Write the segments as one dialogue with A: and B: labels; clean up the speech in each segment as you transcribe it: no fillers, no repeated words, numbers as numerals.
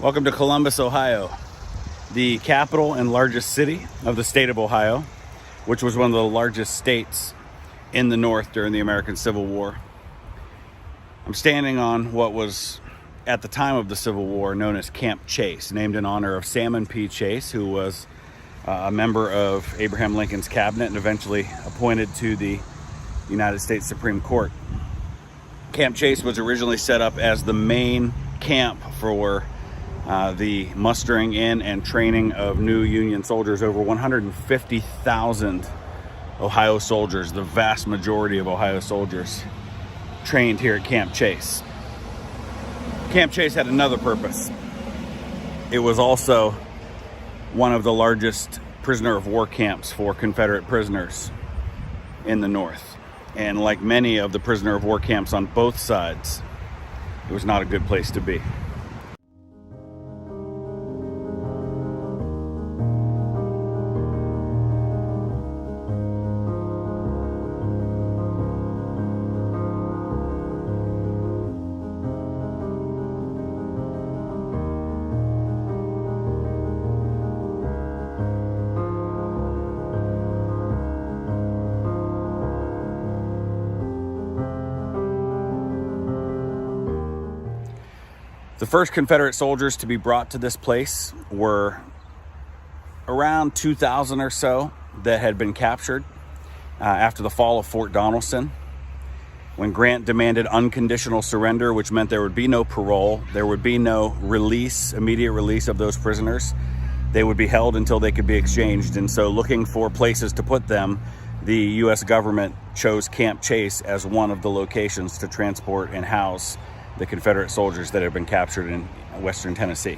A: Welcome to Columbus, Ohio, the capital and largest city of the state of Ohio, which was one of the largest states in the North during the American Civil War. I'm standing on what was, at the time of the Civil War, known as Camp Chase, named in honor of Salmon P. Chase, who was a member of Abraham Lincoln's cabinet and eventually appointed to the United States Supreme Court. Camp Chase was originally set up as the main camp for the mustering in and training of new Union soldiers. Over 150,000 Ohio soldiers, the vast majority of Ohio soldiers, trained here at Camp Chase. Camp Chase had another purpose. It was also one of the largest prisoner of war camps for Confederate prisoners in the North. And like many of the prisoner of war camps on both sides, it was not a good place to be. The first Confederate soldiers to be brought to this place were around 2,000 or so that had been captured after the fall of Fort Donelson, when Grant demanded unconditional surrender, which meant there would be no parole, there would be no release, immediate release of those prisoners. They would be held until they could be exchanged. And so, looking for places to put them, the U.S. government chose Camp Chase as one of the locations to transport and house the Confederate soldiers that had been captured in western Tennessee.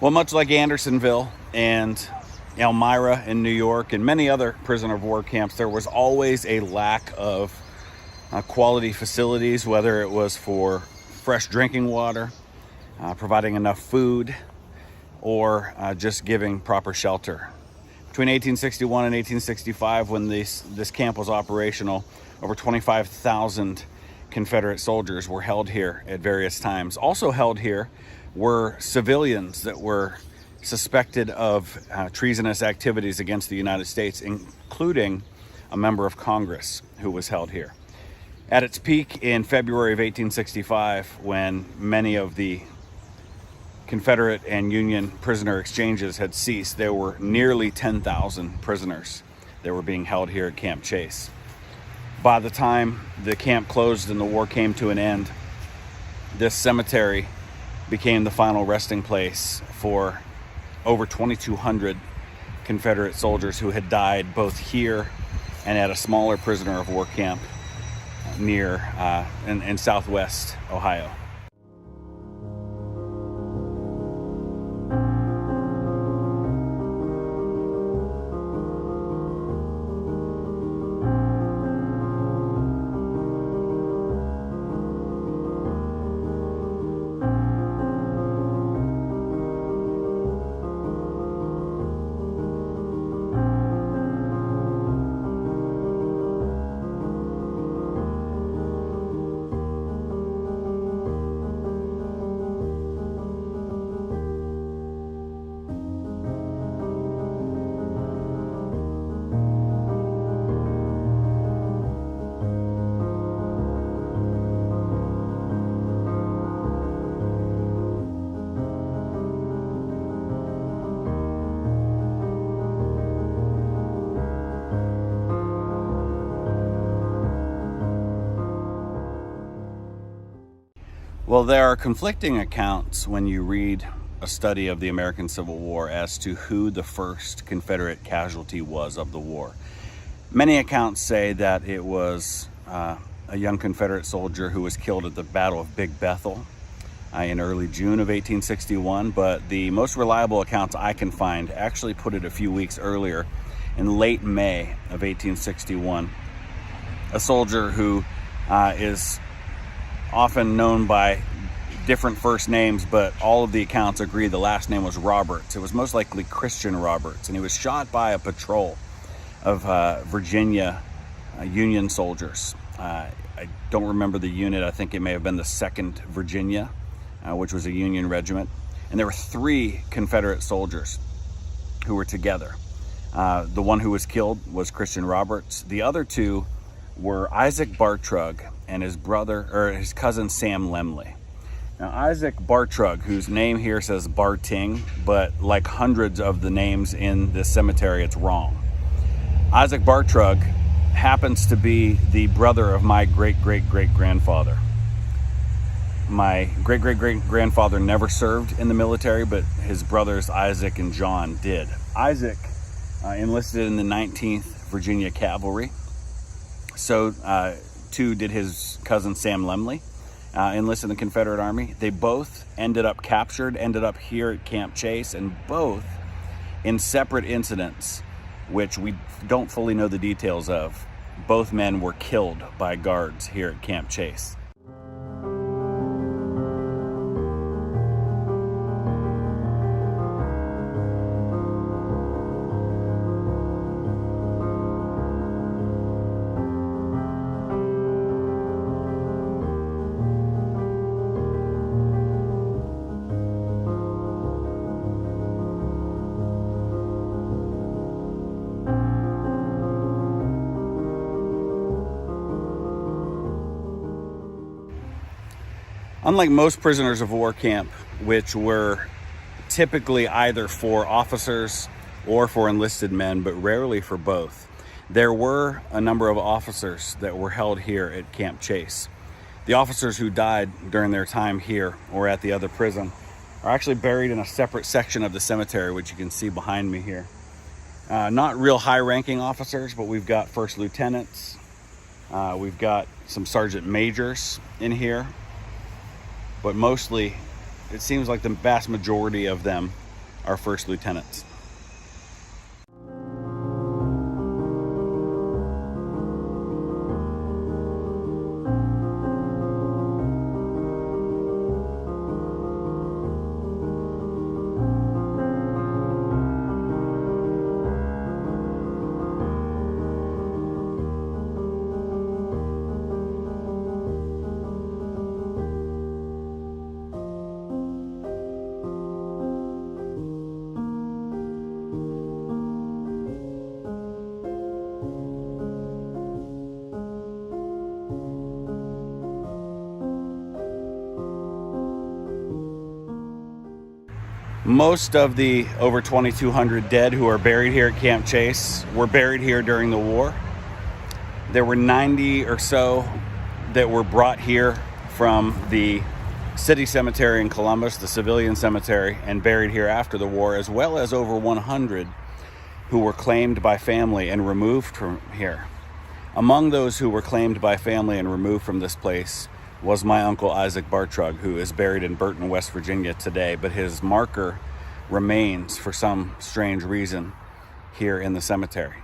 A: Well, much like Andersonville and Elmira in New York and many other prisoner of war camps, there was always a lack of quality facilities, whether it was for fresh drinking water, providing enough food, or just giving proper shelter. Between 1861 and 1865, when this camp was operational, over 25,000 Confederate soldiers were held here at various times. Also held here were civilians that were suspected of treasonous activities against the United States, including a member of Congress who was held here. At its peak in February of 1865, when many of the Confederate and Union prisoner exchanges had ceased, there were nearly 10,000 prisoners that were being held here at Camp Chase. By the time the camp closed and the war came to an end, this cemetery became the final resting place for over 2,200 Confederate soldiers who had died both here and at a smaller prisoner of war camp near in southwest Ohio. Well, there are conflicting accounts when you read a study of the American Civil War as to who the first Confederate casualty was of the war. Many accounts say that it was a young Confederate soldier who was killed at the Battle of Big Bethel in early June of 1861, but the most reliable accounts I can find actually put it a few weeks earlier, in late May of 1861. A soldier who is often known by different first names, but all of the accounts agree the last name was Roberts. It was most likely Christian Roberts, and he was shot by a patrol of Virginia Union soldiers. I don't remember the unit. I think it may have been the 2nd Virginia, which was a Union regiment. And there were 3 Confederate soldiers who were together. The one who was killed was Christian Roberts. The other 2 were Isaac Bartrug and his cousin Sam Lemley. Now, Isaac Bartrug, whose name here says Barting, but like hundreds of the names in this cemetery, it's wrong. Isaac Bartrug happens to be the brother of my great-great-great-grandfather. My great-great-great-grandfather never served in the military, but his brothers Isaac and John did. Isaac enlisted in the 19th Virginia Cavalry. So too did his cousin Sam Lemley. Enlisted in the Confederate Army. They both ended up captured, ended up here at Camp Chase, and both in separate incidents, which we don't fully know the details of. Both men were killed by guards here at Camp Chase. Unlike most prisoners of war camp, which were typically either for officers or for enlisted men, but rarely for both, there were a number of officers that were held here at Camp Chase. The officers who died during their time here or at the other prison are actually buried in a separate section of the cemetery, which you can see behind me here. Not real high-ranking officers, but we've got first lieutenants. We've got some sergeant majors in here. But mostly, it seems like the vast majority of them are first lieutenants. Most of the over 2,200 dead who are buried here at Camp Chase were buried here during the war. There were 90 or so that were brought here from the city cemetery in Columbus, the civilian cemetery, and buried here after the war, as well as over 100 who were claimed by family and removed from here. Among those who were claimed by family and removed from this place was my uncle Isaac Bartrug, who is buried in Burton, West Virginia today, but his marker remains for some strange reason here in the cemetery.